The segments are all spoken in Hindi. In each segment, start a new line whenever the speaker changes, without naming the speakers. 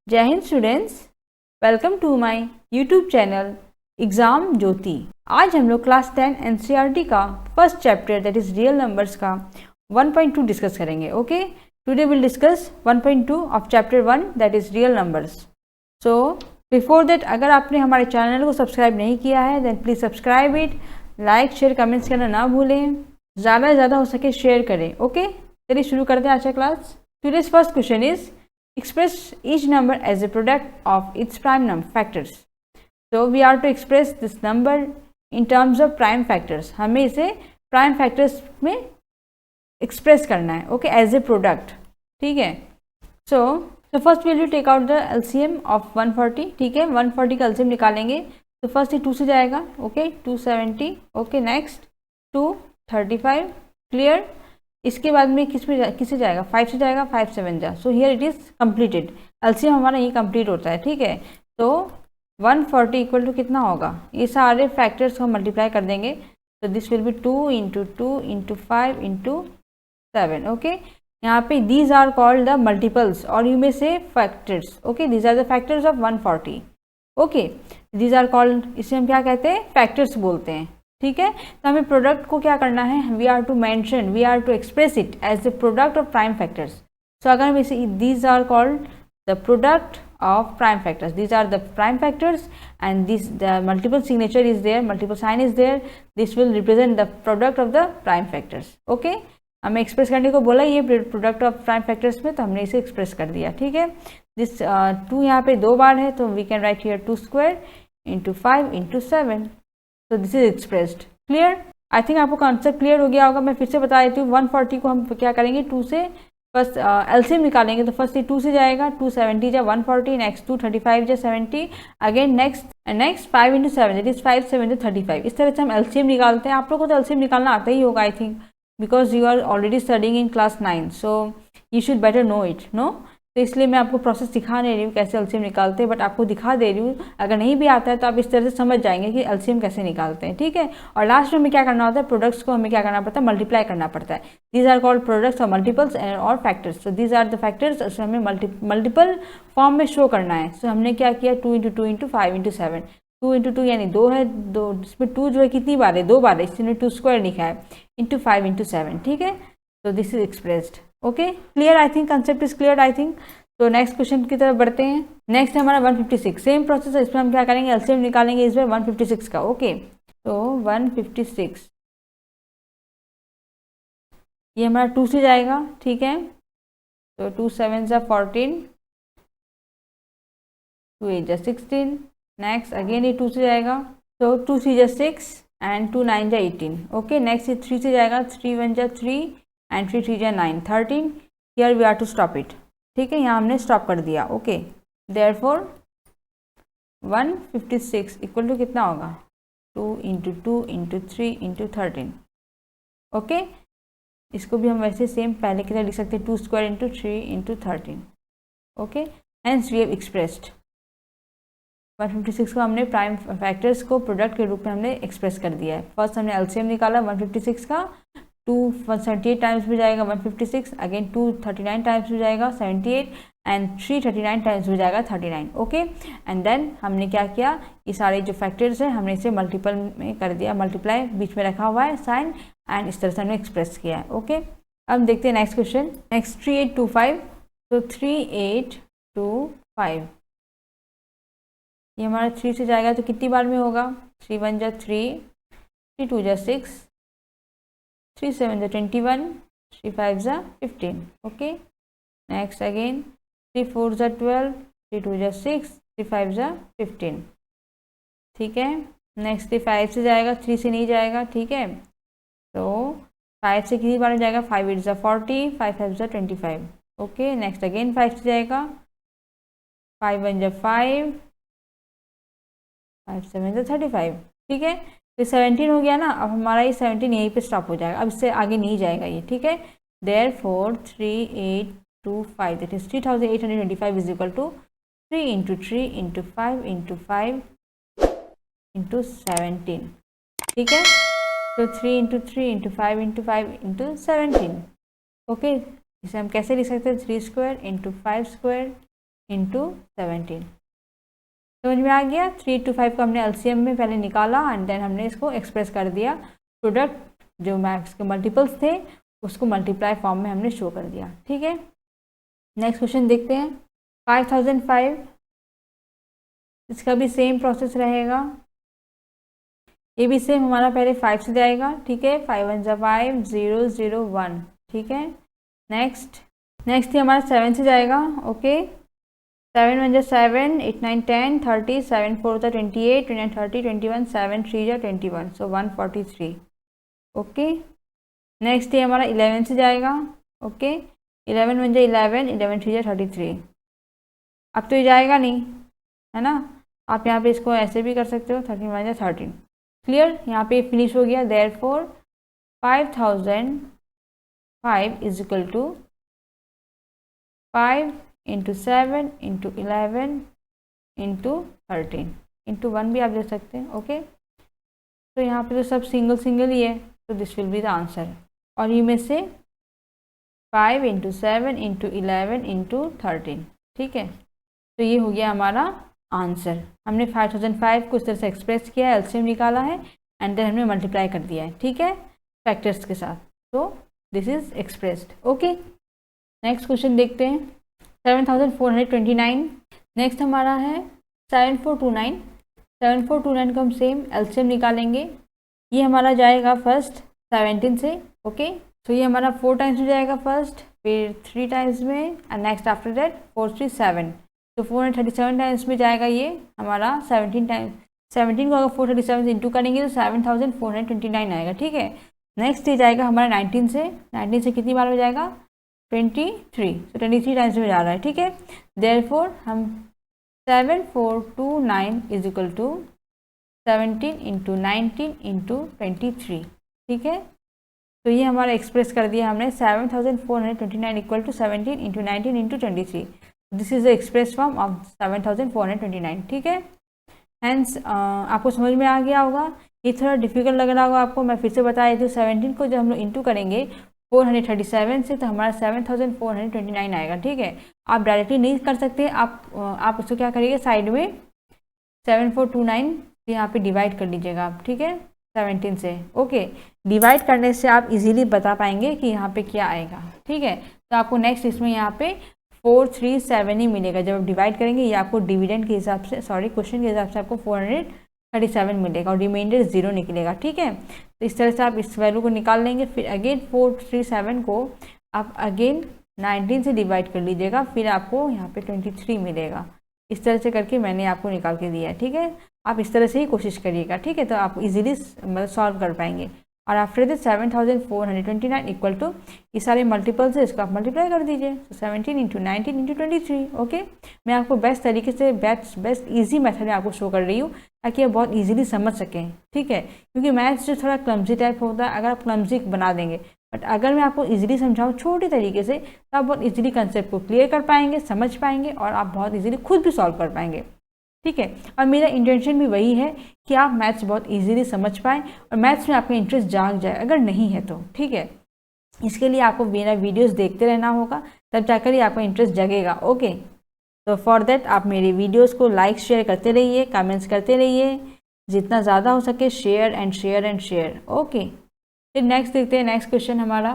जय हिंद students, welcome to my YouTube channel exam Jyoti. आज हम लोग क्लास 10 एनसीईआरटी का first chapter that is real numbers का 1.2 डिस्कस करेंगे। Okay, today will discuss 1.2 of chapter 1 that is real numbers. So before that, अगर आपने हमारे चैनल को सब्सक्राइब नहीं किया है then please subscribe it, like share comments करना ना भूलें, ज़्यादा से ज़्यादा हो सके शेयर करें। ओके, चलिए शुरू करते हैं आज का class. Today's first question is express each number as a product of its prime factors. So we are to express this number in terms of prime factors. हमें इसे prime factors में express करना है, okay, as a product. ठीक है। So first we will take out the LCM of 140. ठीक है, 140 का LCM निकालेंगे तो फर्स्ट ये 2 से जाएगा, ओके, 270, ओके, नेक्स्ट 235, क्लियर। इसके बाद में किससे जाएगा, 5 से जाएगा, 5 7 जा, so here it is completed. LCM हमारा ये कंप्लीट होता है। ठीक है, तो 140 इक्वल टू कितना होगा, ये सारे फैक्टर्स को हम मल्टीप्लाई कर देंगे तो this will be 2 into 2 into 5 into 7। Okay, यहाँ पे these are called the multiples और you may say factors. Okay, these are the factors of 140। Okay, these are called, इसे हम क्या कहते हैं, फैक्टर्स बोलते हैं। ठीक है, तो हमें प्रोडक्ट को क्या करना है, we are to mention, we are to express it as the product of prime factors. So अगर हम इसे, these are called the product of prime factors, these are the prime factors and this the multiple signature is there, multiple sign is there, this will represent the product of the prime factors. Okay, हमें एक्सप्रेस करने को बोला ये प्रोडक्ट ऑफ प्राइम फैक्टर्स में, तो हमने इसे एक्सप्रेस कर दिया। ठीक है, दिस 2 यहाँ पे 2 बार है तो we can write here 2 square into 5 into 7। तो this is expressed. Clear, I think आपको कॉन्सेप्ट क्लियर हो गया होगा। मैं फिर से बता देती हूँ, 140 को हम क्या करेंगे, 2 से फर्स्ट एलसीएम निकालेंगे तो फर्स्ट ये 2 से जाएगा, 270 जा 140, नेक्स्ट 235 जा 70, again next 5 into 7 that is 5 7 35। इस तरह से हम एलसीएम निकालते हैं। आप लोगों को तो एलसीएम निकालना आता ही होगा I think, because you are already studying in class 9, so you should better know it, no. तो इसलिए मैं आपको प्रोसेस दिखा नहीं रही हूँ कैसे एलसीएम निकालते हैं, बट आपको दिखा दे रही हूँ। अगर नहीं भी आता है तो आप इस तरह से समझ जाएंगे कि एलसीएम कैसे निकालते हैं। ठीक है, और लास्ट में हमें क्या करना होता है, प्रोडक्ट्स को हमें क्या करना पड़ता है, मल्टीप्लाई करना पड़ता है। दीज आर कॉल्ड प्रोडक्ट्स और मल्टीपल्स और factors. So these are the factors, उसमें हमें मल्टीपल फॉर्म में शो करना है। सो हमने क्या किया, 2 इंटू 2 इंटू 5 इंटू 7, 2 इंटू 2 यानी 2 है, 2 इसमें 2 जो है कितनी बार है, 2 बार है, इसलिए 2 स्क्वायर लिखा है, इंटू 5 इंटू 7। ठीक है, तो this is expressed. Okay, clear, I think concept is clear I think. तो नेक्स्ट क्वेश्चन की तरफ बढ़ते हैं। नेक्स्ट है हमारा 156, सेम प्रोसेस है, इसमें हम क्या करेंगे, एलसीएम निकालेंगे इस बार 156 का। ओके, तो 156 ये हमारा 2 से जाएगा। ठीक है, तो 2 7 जा 14, 2 8 जा 16, नेक्स्ट अगेन ये 2 से जाएगा, तो 2 3 जा 6 एंड 2 9 जा 18। ओके, नेक्स्ट ये 3 से जाएगा, 3 1 जा 3 एंड 3 3 जा 9 13। Here we are to stop it. ठीक है, यहाँ हमने स्टॉप कर दिया। ओके, देयरफॉर 156 इक्वल टू कितना होगा, 2 इंटू 2 इंटू 3 इंटू 13। ओके, इसको भी हम वैसे सेम पहले की तरह लिख सकते हैं, 2 square into 3 into 13। Okay, hence we have expressed 156 को, हमने प्राइम फैक्टर्स को प्रोडक्ट के रूप में हमने एक्सप्रेस कर दिया है। फर्स्ट हमने एलसीएम निकाला 156 का, 2 178 टाइम्स भी जाएगा 156, अगेन 2 39 टाइम्स भी जाएगा 78 एंड 3 39 टाइम्स भी जाएगा 39। ओके, एंड देन हमने क्या किया, ये सारे जो फैक्टर्स हैं हमने इसे मल्टीपल में कर दिया, मल्टीप्लाई बीच में रखा हुआ है साइन, एंड इस तरह से हमने एक्सप्रेस किया है। ओके, अब देखते हैं नेक्स्ट क्वेश्चन। नेक्स्ट 3825, तो 3825 ये हमारा 3 से जाएगा तो कितनी बार में होगा, 3 1 जा 3, 3 2 जा 6, 3 7 जा 21, 3 5 जा 15। ओके, नेक्स्ट अगेन 3 4 जा 12, 3 2 जा 6, 3 5 जा 15। ठीक है, नेक्स्ट 5 से जाएगा, 3 से नहीं जाएगा। ठीक है, तो 5 से कितनी बार में जाएगा, 5 8 जा 40, 5 5 जा 25। ओके, नेक्स्ट अगेन 5 से जाएगा, 5 1 जा 5, 5 7 जा 35। ठीक है, तो 17 हो गया ना, अब हमारा ये 17 यहीं पे स्टॉप हो जाएगा, अब इससे आगे नहीं जाएगा ये। ठीक है, therefore 3825 that is 3825 is equal to 3 into 3 into 5 into 5 into 17। ठीक है, तो 3 into 3 into 5 into 5 into 17। Okay, इसे हम कैसे लिख सकते हैं, 3 स्क्वायर इंटू 5 स्क्वायर इंटू 17। समझ में आ गया। 3 to 5 को हमने एलसीएम में पहले निकाला एंड देन हमने इसको एक्सप्रेस कर दिया, प्रोडक्ट जो मैक्स के मल्टीपल्स थे उसको मल्टीप्लाई फॉर्म में हमने शो कर दिया। ठीक है, नेक्स्ट क्वेश्चन देखते हैं। 5005, इसका भी सेम प्रोसेस रहेगा, ये भी सेम हमारा पहले 5 से जाएगा। ठीक है, 5 1 5 0 0 1। ठीक है, नेक्स्ट थी हमारा 7 से जाएगा। ओके, 7 1 7, 8 9 10 30, 7 4 28, 29 30 21, 7 3 21, सो 143। ओके, नेक्स्ट है हमारा 11 से जाएगा। ओके, 11 1 11, 11 3 33। अब तो ये जाएगा नहीं, है ना। आप यहाँ पे इसको ऐसे भी कर सकते हो, 13 1 13। क्लियर, यहाँ पे फिनिश हो गया। Therefore 5005 is equal to 5 into 7 into 11 into 13 into 1 भी आप दे सकते हैं। ओके, तो यहाँ पे तो सब सिंगल सिंगल ही है, तो this will be the answer. और ये में से 5 इंटू 7 इंटू 11 इंटू 13। ठीक है, तो ये हो गया हमारा आंसर। हमने 5005 को इस तरह से एक्सप्रेस किया है, एलसीएम निकाला है एंड देन हमने मल्टीप्लाई कर दिया है। ठीक है, फैक्टर्स के साथ, तो this is expressed. Okay, next question देखते हैं। 7429। नेक्स्ट हमारा है 7429। 7429 को हम सेम एलसीएम निकालेंगे। ये हमारा जाएगा फर्स्ट 17 से। ओके, तो ये हमारा 4 टाइम्स में जाएगा फर्स्ट, फिर 3 टाइम्स में एंड नेक्स्ट आफ्टर दैट 4 3 7, तो 437 टाइम्स में जाएगा ये हमारा 17 टाइम्स। 17 को अगर 437 से इंटू करेंगे तो 7429 आएगा। ठीक है, नेक्स्ट ये जाएगा हमारा 19 से। 19 से कितनी बार में जाएगा? 23, तो 23 टाइम्स में जा रहा है। ठीक है, देयरफॉर हम 7429 is equal to 17 into 19 into 23। ठीक है, तो ये हमारा एक्सप्रेस कर दिया हमने 7429 equal to 17 into 19 into 23। This is the express form of 7429। ठीक है, हैंस आपको समझ में आ गया होगा। ये थोड़ा डिफिकल्ट लग रहा होगा आपको, मैं फिर से बता देती हूँ। 17 को जब हम लोग इंटू करेंगे 437 से, तो हमारा 7429 आएगा। ठीक है, आप डायरेक्टली नहीं कर सकते, आप उसको क्या करिएगा, साइड में 7429 यहाँ पे डिवाइड कर लीजिएगा आप। ठीक है, 17 से। ओके, डिवाइड करने से आप इजीली बता पाएंगे कि यहाँ पे क्या आएगा। ठीक है, तो आपको नेक्स्ट इसमें यहाँ पे 437 ही मिलेगा जब आप डिवाइड करेंगे। ये आपको डिविडेंड के हिसाब से, क्वेश्चन के हिसाब से आपको 437 मिलेगा और रिमाइंडर 0 निकलेगा। ठीक है, तो इस तरह से आप इस वैल्यू को निकाल लेंगे। फिर अगेन 437 को आप अगेन 19 से डिवाइड कर लीजिएगा, फिर आपको यहाँ पे 23 मिलेगा। इस तरह से करके मैंने आपको निकाल के दिया है। ठीक है, आप इस तरह से ही कोशिश करिएगा। ठीक है, तो आप इजीली मतलब सॉल्व कर पाएंगे। और आफ्टर दिस 7429 इक्वल टू ये सारे मल्टीपल से इसको आप मल्टीप्लाई कर दीजिए, तो 17 इंटू 19 इंटू 23। ओके, मैं आपको बेस्ट तरीके से बेस्ट ईजी मेथड में आपको शो कर रही हूँ ताकि आप बहुत ईजिली समझ सकें। ठीक है, क्योंकि मैथ्स जो थोड़ा क्लमजी टाइप होता है, अगर आप क्लमजी बना देंगे, बट अगर मैं आपको इजीली समझाऊँ छोटे तरीके से, तो आप बहुत इजीली कंसेप्ट को क्लियर कर पाएंगे, समझ पाएंगे और आप बहुत इजीली खुद भी सॉल्व कर पाएंगे। ठीक है, और मेरा इंटेंशन भी वही है कि आप मैथ्स बहुत इजीली समझ पाएँ और मैथ्स में आपका इंटरेस्ट जाग जाए, अगर नहीं है तो। ठीक है, इसके लिए आपको मेरा वीडियोस देखते रहना होगा, तब जाकर ही आपका इंटरेस्ट जगेगा। ओके, तो फॉर देट आप मेरे वीडियोस को लाइक शेयर करते रहिए, कमेंट्स करते रहिए, जितना ज़्यादा हो सके share and share and share. Okay, फिर नेक्स्ट देखते हैं नेक्स्ट क्वेश्चन हमारा।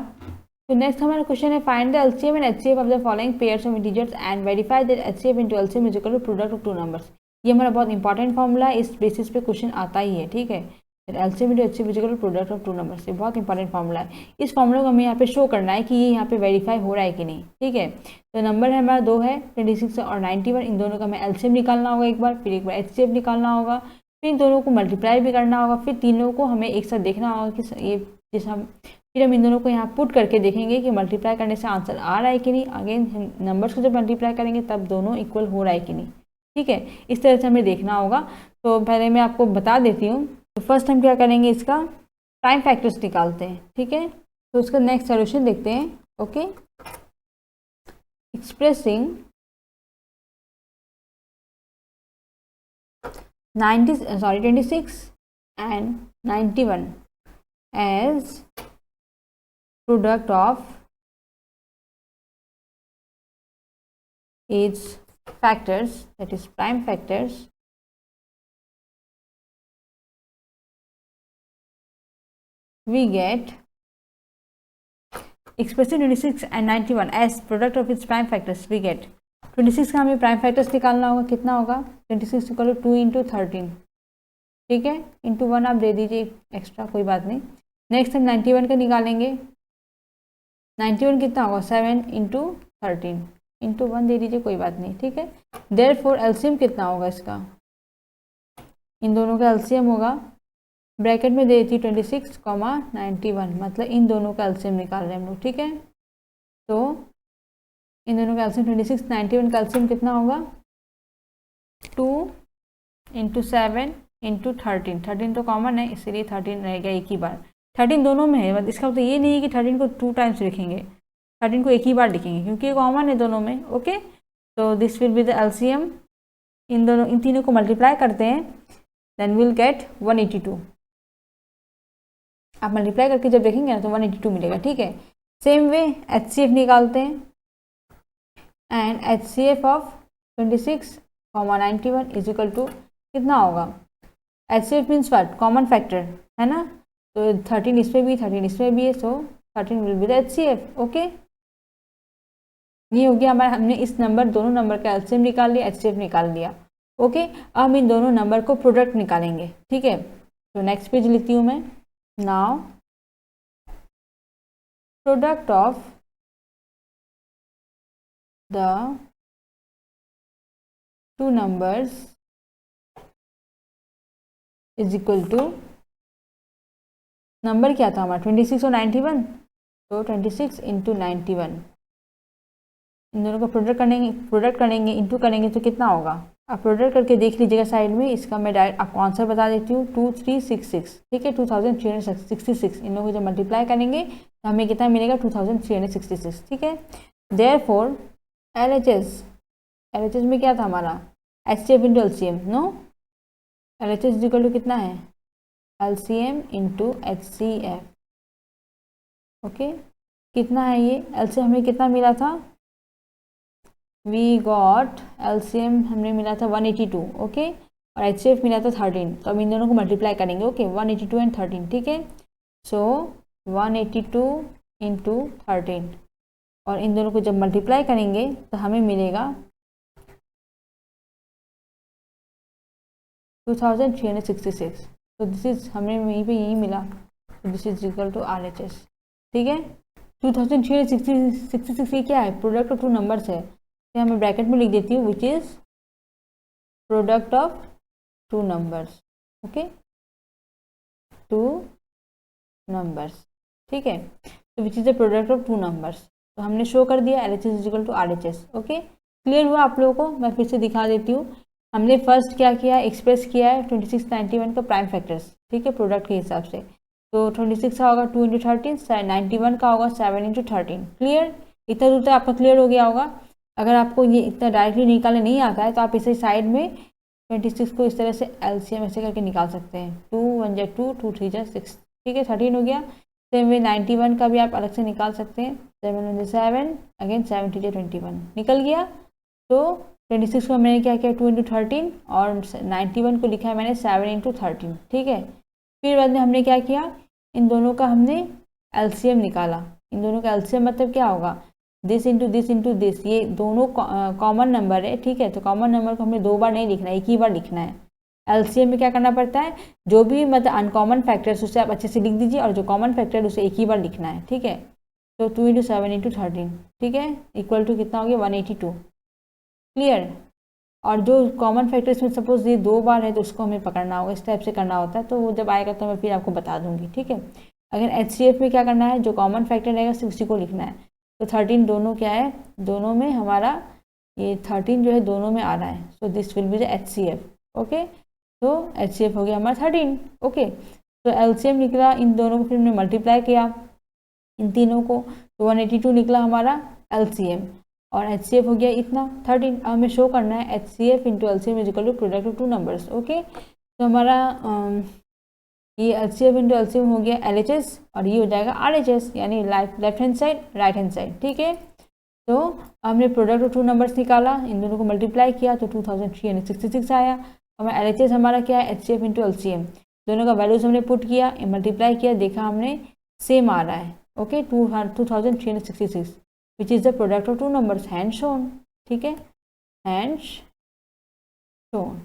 तो नेक्स्ट हमारा क्वेश्चन है, find the LCM and HCF of the following pairs of integers and verify that HCF into LCM is equal to product of 2 numbers. ये हमारा बहुत इंपॉर्टेंट फॉर्मूला है, इस बेसिस पे क्वेश्चन आता ही है। ठीक है, LCM into HCF is equal to product of 2 numbers, ये बहुत इंपॉर्टेंट फॉर्मूला है। इस फॉर्मूला को हमें यहाँ पे शो करना है कि ये यहाँ पे वेरीफाई हो रहा है कि नहीं। ठीक है, तो नंबर है हमारा 2 है, 26 और 91। इन दोनों का हमें एलसीएम निकालना होगा एक बार, फिर एक बार एचसीएफ निकालना होगा, फिर इन दोनों को मल्टीप्लाई भी करना होगा, फिर तीनों को हमें एक साथ देखना होगा कि ये जिस फिर हम इन दोनों को यहाँ पुट करके देखेंगे कि मल्टीप्लाई करने से आंसर आ रहा है कि नहीं। अगेन नंबर्स को जब मल्टीप्लाई करेंगे तब दोनों इक्वल हो रहा है कि नहीं। ठीक है, इस तरह से हमें देखना होगा। तो पहले मैं आपको बता देती हूँ। तो फर्स्ट हम क्या करेंगे, इसका प्राइम फैक्टर्स निकालते हैं। ठीक है, तो उसका नेक्स्ट सोल्यूशन देखते हैं। Okay, expressing 26 and 91 as product of its factors, that is prime factors, we get expressing 26 and 91 as product of its prime factors, we get 26 का हमें प्राइम फैक्टर्स निकालना होगा, कितना होगा 26 इक्वल टू 2 इंटू 13, ठीक है, इंटू 1 आप दे दीजिए एक्स्ट्रा, कोई बात नहीं। नेक्स्ट हम 91 का निकालेंगे, 91 कितना होगा 7 इंटू 13 इंटू 1 दे दीजिए, कोई बात नहीं, ठीक है। देयरफॉर एलसीएम कितना होगा इसका, इन दोनों का एलसीएम होगा, ब्रैकेट में दे देती 26, 91, मतलब इन दोनों का एलसीएम निकाल रहे हैं हम लोग, ठीक है। तो इन दोनों का एलसीएम 26, 91 का एलसीएम कितना होगा 2 इंटू 7 इंटू 13 तो कॉमन है, इसलिए 13 रहेगा एक ही बार, 13 दोनों में है, मतलब इसका मतलब ये नहीं है कि 13 को 2 टाइम्स लिखेंगे, 13 को एक ही बार लिखेंगे क्योंकि ये कॉमन है दोनों में, ओके। तो this will be the LCM, इन तीनों को मल्टीप्लाई करते हैं, देन विल गेट 182, आप मल्टीप्लाई करके जब देखेंगे ना तो 182 मिलेगा, ठीक है। सेम वे HCF निकालते हैं, and HCF of 26, 91 is equal to कितना होगा, HCF means what, common factor है ना, तो 13 इसमें भी 13 इसमें भी है, सो 13 will be the HCF, okay. ये हो गया हमारा, हमने इस नंबर दोनों नंबर का एलसीएम निकाल लिया, HCF निकाल लिया, ओके। अब हम इन दोनों नंबर को प्रोडक्ट निकालेंगे, ठीक है। तो नेक्स्ट पेज लिखती हूँ मैं, now product of the two numbers is equal to, number क्या था हमारा 26 और 91, तो 26 इंटू 91, इन दोनों का प्रोडक्ट करेंगे इंटू करेंगे तो कितना होगा, आप प्रोडक्ट करके देख लीजिएगा साइड में, इसका मैं डायरेक्ट आपको आंसर बता देती हूँ, 2366, ठीक है, 2366, इन लोगों को जब मल्टीप्लाई करेंगे तो हमें कितना मिलेगा 2366, ठीक है। देयरफॉर LHS में क्या था हमारा HCF into LCM, no, LHS equal to कितना है LCM इंटू HCF, ओके। कितना है ये LCM हमें कितना मिला था, वी गॉट LCM हमें मिला था 182, ओके, और HCF मिला था 13, तो अब इन दोनों को मल्टीप्लाई करेंगे, ओके, 182 एंड 13, ठीक है। सो 182 इंटू 13, और इन दोनों को जब मल्टीप्लाई करेंगे तो हमें मिलेगा 2366, तो दिस इज हमें यहीं पे यही मिला, तो this is equal to RHS, ठीक है। 2366 ये क्या है, प्रोडक्ट ऑफ टू नंबर्स है, तो मैं ब्रैकेट में लिख देती हूँ, which is product of two numbers, okay, two numbers, ठीक है। तो which is the product of two numbers, तो हमने शो कर दिया LHS is equal to RHS, okay. Clear हुआ आप लोगों को, मैं फिर से दिखा देती हूँ। हमने फर्स्ट क्या किया, एक्सप्रेस किया है 26, 91 का प्राइम फैक्टर्स, ठीक है, प्रोडक्ट के हिसाब से, तो 26 का होगा 2 इंटू 13, 91 का होगा 7 इंटू 13, क्लियर, इतना दूर तक आपका क्लियर हो गया होगा। अगर आपको ये इतना डायरेक्टली निकालने नहीं आता है तो आप इसे साइड में 26 को इस तरह से LCM ऐसे करके निकाल सकते हैं, 2 1 जा 2, 2 3 जा 6, ठीक है, 13 हो गया। सेम वे 91 का भी आप अलग से निकाल सकते हैं, 7 1 जा 7, अगेन 7 3 जा 21 निकल गया। तो 26 को मैंने क्या किया 2 इंटू 13, और 91 को लिखा है मैंने 7 इंटू 13, ठीक है। फिर बाद में हमने क्या किया, इन दोनों का हमने LCM निकाला, इन दोनों का LCM मतलब क्या होगा, दिस इंटू दिस, ये दोनों कॉमन नंबर है, ठीक है, तो कॉमन नंबर को हमें दो बार नहीं लिखना है, एक ही बार लिखना है। LCM में क्या करना पड़ता है, जो भी मतलब अनकॉमन फैक्टर्स उसे आप अच्छे से लिख दीजिए, और जो कॉमन फैक्टर उसे एक ही बार लिखना है, ठीक है। तो 2 इंटू 7 इंटू 13, ठीक है, इक्वल टू कितना हो गया 182, क्लियर। और जो कॉमन फैक्टर्स में सपोज ये दो बार है तो उसको हमें पकड़ना होगा, इस टाइप से करना होता है, तो वो जब आएगा तो मैं फिर आपको बता दूंगी, ठीक है। अगर HCF में क्या करना है, जो कॉमन फैक्टर रहेगा उसी को लिखना है, तो 13 दोनों क्या है, दोनों में हमारा ये 13 जो है दोनों में आ रहा है, so this will be the HCF, okay. तो HCF हो गया हमारा 13, ओके। तो LCM निकला, इन दोनों को फिर हमने मल्टीप्लाई किया इन तीनों को, तो 182 निकला हमारा LCM, और HCF हो गया इतना 13। अब हमें शो करना है HCF into LCM is equal to product of two numbers, okay. तो हमारा ये HCF इंटू LCM हो गया LHS, और ये हो जाएगा RHS, यानी left hand side right hand side, ठीक है। तो हमने प्रोडक्ट ऑफ टू नंबर्स निकाला, इन दोनों को मल्टीप्लाई किया तो 2366 आया। हमारा LHS हमारा क्या है, HCF इंटू LCM, दोनों का वैल्यूज हमने पुट किया, मल्टीप्लाई किया, देखा हमने सेम आ रहा है। Okay, 2366 which is the product of two numbers hand shown. ठीक है, हैंड शोन,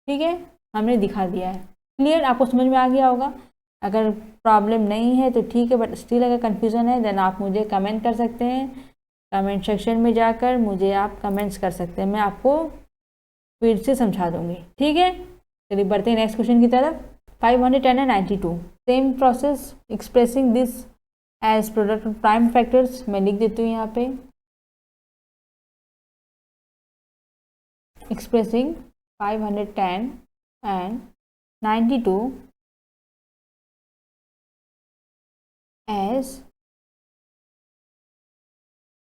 ठीक है, हमने दिखा दिया है। क्लियर, आपको समझ में आ गया होगा। अगर प्रॉब्लम नहीं है तो ठीक है, बट स्टिल अगर कन्फ्यूज़न है देन आप मुझे कमेंट कर सकते हैं, कमेंट सेक्शन में जाकर मुझे आप कमेंट्स कर सकते हैं, मैं आपको फिर से समझा दूंगी। ठीक है, चलिए बढ़ते हैं नेक्स्ट क्वेश्चन की तरफ। 510 and 92, same process, expressing this as product of prime factors. मैं लिख देती हूँ यहाँ पे, expressing 510 and 92 as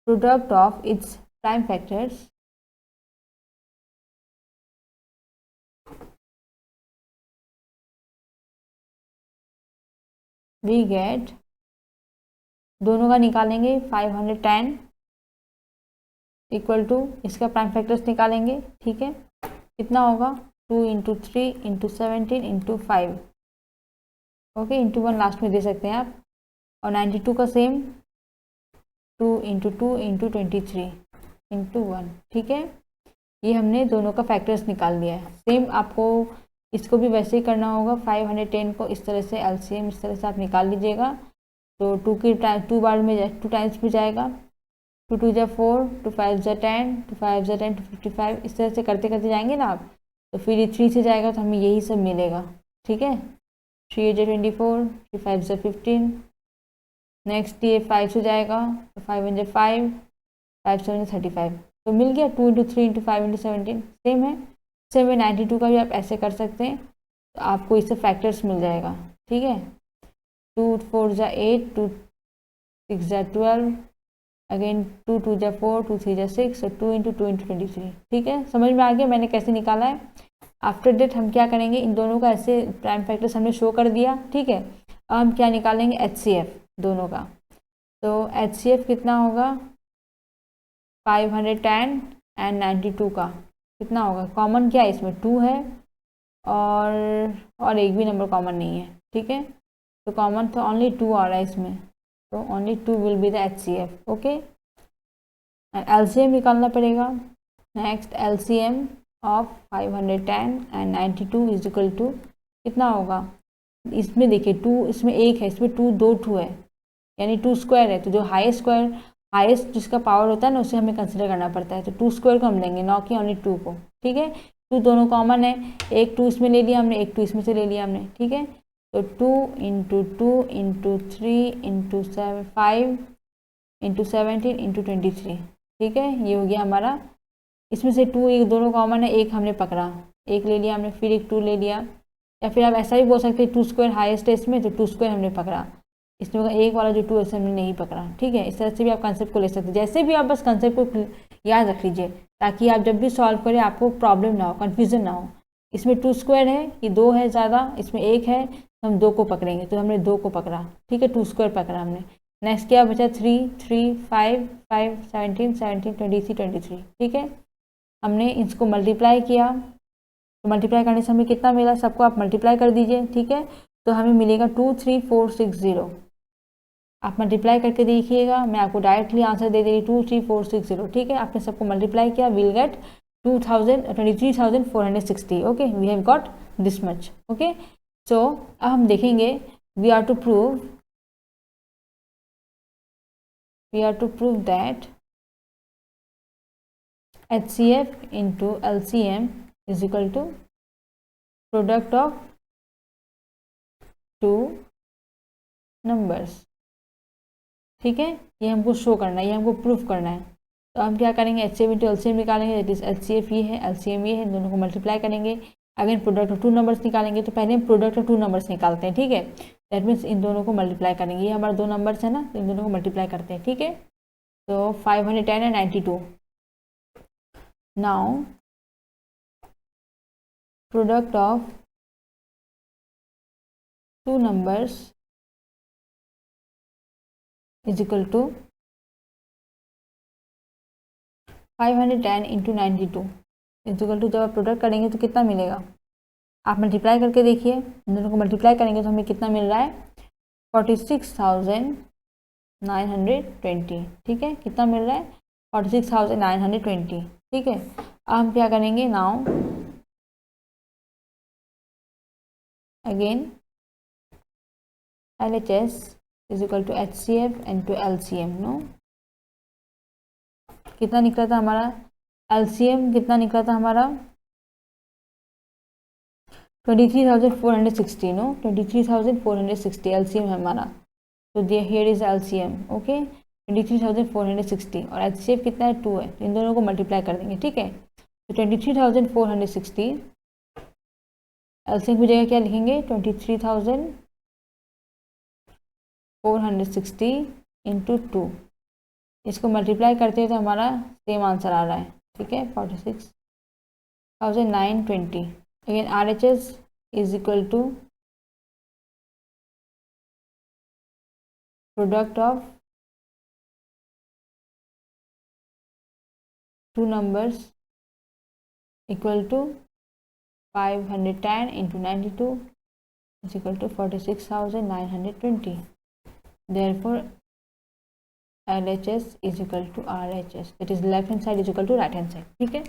product of its prime factors, we get, दोनों का निकालेंगे 510 इक्वल टू इसका प्राइम फैक्टर्स निकालेंगे। ठीक है, कितना होगा, 2 into 3 into 17 into 5, okay, into 1 last में दे सकते हैं आप। और 92 का सेम, 2 इंटू 2 इंटू 23 इंटू 1। ठीक है, ये हमने दोनों का फैक्टर्स निकाल लिया है। सेम आपको इसको भी वैसे ही करना होगा। 510 को इस तरह से LCM इस तरह से आप निकाल लीजिएगा, तो 2 बार में 2 टाइम्स भी जाएगा। 2 2 जा 4, 2 5 जा 10, 2 5 जा 10 to 55, इस तरह से करते करते जाएंगे ना आप, तो फिर ये 3 से जाएगा तो हमें यही सब मिलेगा। ठीक है, 3 जा 24, 3 5 जा 15, नेक्स्ट ये 5 से जाएगा तो 5 1 जा 5, 5 7 जा 35, तो मिल गया 2 इंटू 3 इंटू 5 इंटू 17। सेम है, सेम है 92 का भी आप ऐसे कर सकते हैं, तो आपको इससे फैक्टर्स मिल जाएगा। ठीक है, 2 4 जा 8, 2 6 जा 12, अगेन 2 2 जा 4, 2 3 जा 6 और 2 इंटू 2 इंटू 23। ठीक है, समझ में आ गया मैंने कैसे निकाला है। आफ्टर डेट हम क्या करेंगे, इन दोनों का ऐसे प्राइम फैक्टर्स हमने शो कर दिया। ठीक है, अब हम क्या निकालेंगे, HCF दोनों का। तो HCF कितना होगा, 510 एंड 92 का कितना होगा, कॉमन क्या है इसमें, 2 है और एक भी नंबर कॉमन नहीं है। ठीक है, तो कॉमन तो ओनली 2 आ रहा है इसमें, तो only 2 will be the HCF। Okay, LCM निकालना पड़ेगा। Next LCM of 510 and 92 is equal to कितना होगा, इसमें देखिए 2, इसमें 1 है, इसमें 2 2 2 है, यानी 2 स्क्वायर है, तो जो हाईएस्ट जिसका पावर होता है ना उसे हमें कंसिडर करना पड़ता है, तो 2 स्क्वायर को हम लेंगे, नॉट कि ओनली 2 को। ठीक है, 2 दोनों कॉमन है, एक 2 इसमें ले लिया हमने, एक 2 इसमें से ले लिया हमने। ठीक है, तो 2 into 2 into 3 into 5 into 17 into 23। ठीक है, ये हो गया हमारा, इसमें से 2 एक दोनों कॉमन है, एक हमने पकड़ा, एक ले लिया हमने, फिर एक 2 ले लिया, या फिर आप ऐसा भी बोल सकते हैं 2 स्क्वायर हाईएस्ट है इसमें, तो 2 स्क्वायर हमने पकड़ा, इसमें एक वाला जो 2 है हमने नहीं पकड़ा। ठीक है, इस तरह से भी आप कंसेप्ट को ले सकते हैं, जैसे भी आप बस कंसेप्ट को याद रख लीजिए, ताकि आप जब भी सॉल्व करें आपको प्रॉब्लम ना हो, कन्फ्यूजन ना हो। इसमें 2 स्क्वायर है, ये 2 है ज़्यादा, इसमें 1 है, हम 2 को पकड़ेंगे, तो हमने 2 को पकड़ा। ठीक है, 2 स्क्वायर पकड़ा हमने। नेक्स्ट क्या बचा, 3 3 5 5 17 17 23 23। ठीक है, हमने इसको मल्टीप्लाई किया, तो मल्टीप्लाई करने से हमें कितना मिला, सबको आप मल्टीप्लाई कर दीजिए। ठीक है, तो हमें मिलेगा 23460, आप मल्टीप्लाई करके देखिएगा, मैं आपको डायरेक्टली आंसर दे दे रही 23460। ठीक है, आपने सबको मल्टीप्लाई किया, will get 23,460। Okay, we have got this much. Okay, so अब हम देखेंगे, we are to prove that HCF into LCM is equal to product of two numbers। ठीक है, ये हमको शो करना है, ये हमको प्रूफ करना है। तो हम क्या करेंगे, HCF into LCM निकालेंगे, दैट इज HCF ये है, LCM ये है, दोनों को मल्टीप्लाई करेंगे। Again product of two numbers निकालेंगे, तो पहले हम प्रोडक्ट ऑफ टू नंबर्स निकालते हैं। ठीक है, दैट मीन्स इन दोनों को मल्टीप्लाई करेंगे, ये हमारे 2 नंबर्स है ना, तो इन दोनों को मल्टीप्लाई करते हैं। ठीक है, तो 510 and 92, now product of two numbers is equal to 510 into 92 equal to, जब आप प्रोडक्ट करेंगे तो कितना मिलेगा, आप मल्टीप्लाई करके देखिए, इन दोनों को मल्टीप्लाई करेंगे तो हमें कितना मिल रहा है 46,920। ठीक है, कितना मिल रहा है 46,920। ठीक है, अब हम क्या करेंगे, now again LHS is equal to HCF into LCM। No, कितना निकला था हमारा LCM, कितना निकला था हमारा 23,460। नो, 23,460 LCM है हमारा। तो हियर इज LCM, ओके 23,460, और HCF कितना है 2 है, तो इन दोनों को मल्टीप्लाई कर देंगे। ठीक है, तो 23,460 LCM की जगह क्या लिखेंगे 23,460 इंटू 2, इसको मल्टीप्लाई करते हैं तो हमारा सेम आंसर आ रहा है। ठीक है, 46,920। Again RHS is equal to product of two numbers equal to 510 into 92 is equal to 46,920. Therefore, LHS is equal to RHS. That is left hand side is equal to right hand side. ठीक है,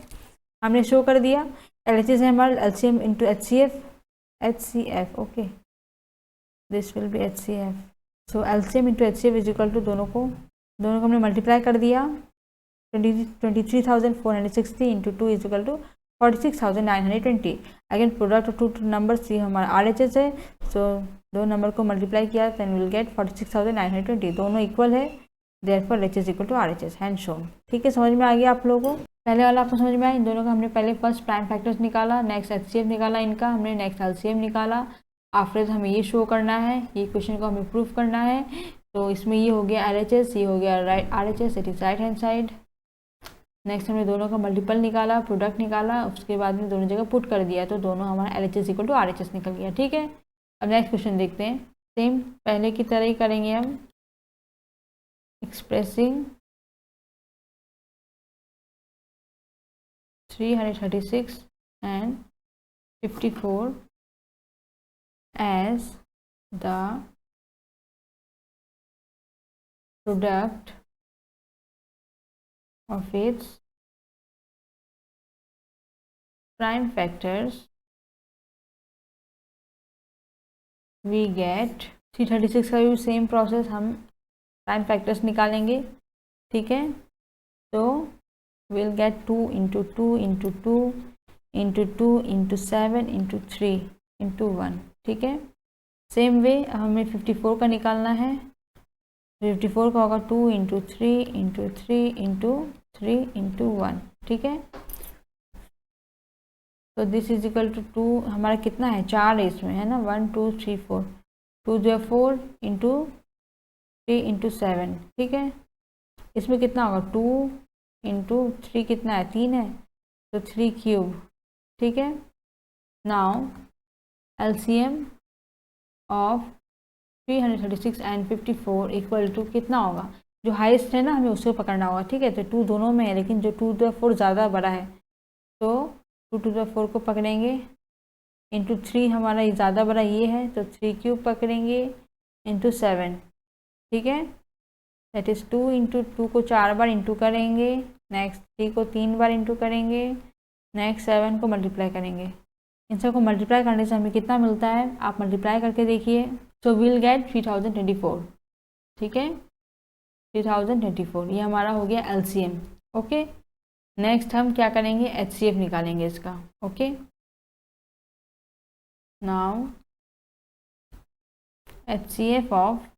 हमने शो कर दिया। LHS है हमारा LCM into HCF. Okay, this will be HCF. So LCM into HCF is equal to दोनों को हमने मल्टीप्लाई कर दिया। 23,460 into 2 is equal to 46,920। Again product of two numbers, ये हमारा RHS है, सो दो नंबर को मल्टीप्लाई किया देन विल गेट 46,920, दोनों इक्वल है, therefore LHS equal to RHS, hence shown. ठीक है, समझ में आ गया आप लोगों को, पहले वाला आपको समझ में आया। इन दोनों का हमने पहले फर्स्ट प्राइम फैक्टर्स निकाला, नेक्स्ट HCF निकाला इनका हमने, नेक्स्ट LCM निकाला। आफ्टर हमें ये शो करना है, ये क्वेश्चन को हमें प्रूफ करना है। तो इसमें ये हो गया LHS, ये हो गया RHS, it is right hand side. Next हमने दोनों का मल्टीपल निकाला, प्रोडक्ट निकाला, उसके बाद में दोनों जगह पुट कर दिया, तो दोनों हमारा LHS इक्वल टू RHS निकल गया। ठीक है, अब नेक्स्ट क्वेश्चन देखते हैं, सेम पहले की तरह ही करेंगे हम। Expressing 336 and 54 as the product of its prime factors, we get 336 का भी सेम प्रोसेस, हम प्राइम फैक्टर्स निकालेंगे। ठीक है, तो will get 2 into 2 into 2 into 2 into 7 into 3 into 1। ठीक है, सेम वे हमें 54 का निकालना है। 54 का होगा 2 इंटू 3 इंटू 3 इंटू 3 इंटू 1। ठीक है, तो दिस इज इक्वल टू 2, हमारा कितना है 4 है इसमें, है ना, 1 2 3 4, 2 जो 4 इंटू 3 इंटू 7। ठीक है, इसमें कितना होगा 2 इंटू 3 कितना है 3 है, तो 3 क्यूब। ठीक है, now LCM of 336 and 54 equal to कितना होगा, जो हाईएस्ट है ना हमें उसको पकड़ना होगा। ठीक है, तो 2 दोनों में है, लेकिन जो 2 to the 4 ज़्यादा बड़ा है, तो 2 to the 4 को पकड़ेंगे, इंटू 3 हमारा ज़्यादा बड़ा ये है, तो 3 क्यूब पकड़ेंगे इंटू 7। ठीक है, दैट इज़ 2 इंटू 2 को 4 बार इंटू करेंगे, नेक्स्ट 3 को 3 बार इंटू करेंगे, नेक्स्ट 7 को मल्टीप्लाई करेंगे। इन सब को मल्टीप्लाई करने से हमें कितना मिलता है, आप मल्टीप्लाई करके देखिए। So will get 3024। ठीक है, 3024 ये हमारा हो गया LCM। ओके, नेक्स्ट हम क्या करेंगे, HCF निकालेंगे इसका। Okay, now HCF of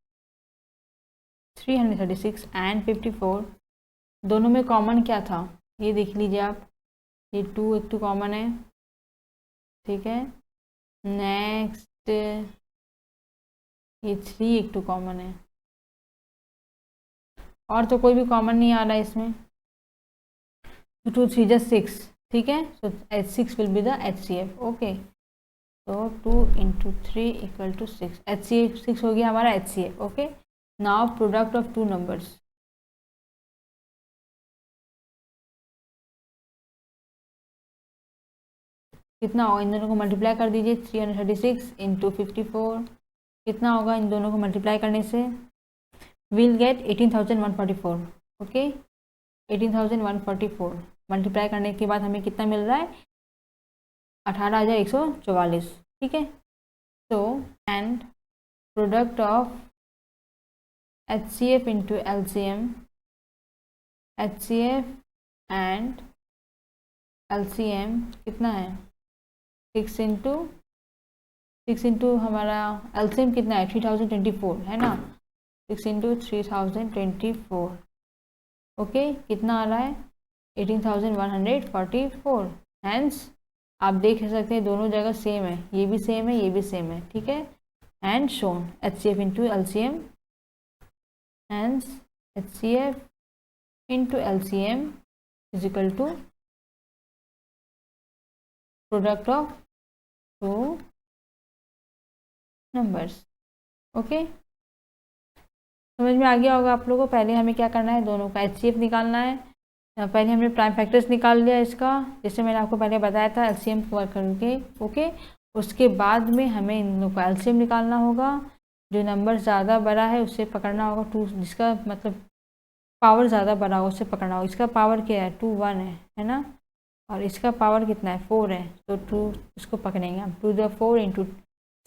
336 and 54, दोनों में कॉमन क्या था ये देख लीजिए आप, ये 2 एक तो कॉमन है। ठीक है, नेक्स्ट ये 3 एक तो कॉमन है, और तो कोई भी कॉमन नहीं आ रहा है इसमें। 2 3 just 6। ठीक है, सो H6 will be the HCF। Okay, तो 2 इंटू 3 इक्वल टू 6, HCF 6 हो गया हमारा HCF। Okay, now product of two numbers, कितना होगा, इन दोनों को मल्टीप्लाई कर दीजिए, 336 इंटू 54 कितना होगा इन दोनों को मल्टीप्लाई करने से, विल गेट 18,144। ओके 18,144 मल्टीप्लाई करने के बाद हमें कितना मिल रहा है, 18,144। ठीक है, तो and product of HCF into LCM, HCF and LCM कितना है, 6 इंटू हमारा LCM कितना है, 3024 है ना, 6 इंटू 3024। ओके कितना आ रहा है, 18,144। हैंस आप देख सकते हैं दोनों जगह सेम है, ये भी सेम है, ये भी सेम है। ठीक है, and shown HCF into LCM, hence HCF into LCM is equal to product of two numbers. Okay समझ में आ गया होगा आप लोगों को। पहले हमें क्या करना है, दोनों का HCF निकालना है। पहले हमने प्राइम फैक्टर्स निकाल लिया इसका, जैसे मैंने आपको पहले बताया था LCM वर्क करके। ओके उसके बाद में हमें इन दोनों का LCM निकालना होगा। जो नंबर ज़्यादा बड़ा है उससे पकड़ना होगा 2, जिसका मतलब पावर ज़्यादा बड़ा हो उससे पकड़ना होगा। इसका पावर क्या है, 2 1 है ना, और इसका पावर कितना है, 4 है, तो 2 इसको पकड़ेंगे हम, 2 × 4 into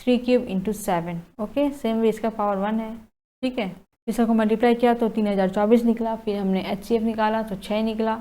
3 cube into 7। Okay same way इसका पावर 1 है। ठीक है, इसका को मल्टीप्लाई किया तो 3024 निकला, फिर हमने HCF निकाला तो 6 निकला,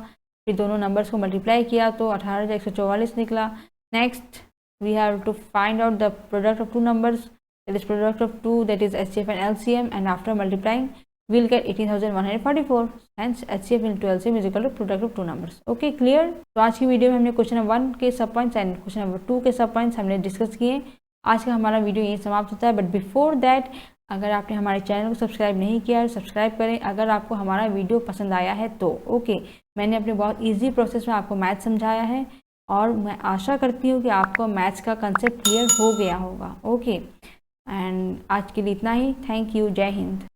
फिर दोनों नंबर्स को मल्टीप्लाई किया तो 18,144 निकला। Next we have to find out the product of two numbers, that is product of two, that is HCF and LCM, and after multiplying we'll get 18,144, hence HCF into LCM is equal to product of two numbers. Okay clear? तो आज की वीडियो में हमने क्वेश्चन नंबर 1 के सब पॉइंट्स एंड क्वेश्चन नंबर 2 के सब पॉइंट्स हमने डिस्कस किए। आज का हमारा वीडियो यही समाप्त होता है, बट बिफोर दैट अगर आपने हमारे चैनल को सब्सक्राइब नहीं किया है सब्सक्राइब करें। अगर आपको हमारा वीडियो पसंद आया है तो ओके मैंने अपने बहुत ईजी प्रोसेस में आपको मैथ समझाया है और मैं आशा करती हूँ कि आपको मैथ्स का कंसेप्ट क्लियर हो गया होगा। ओके एंड आज के लिए इतना ही। थैंक यू, जय हिंद।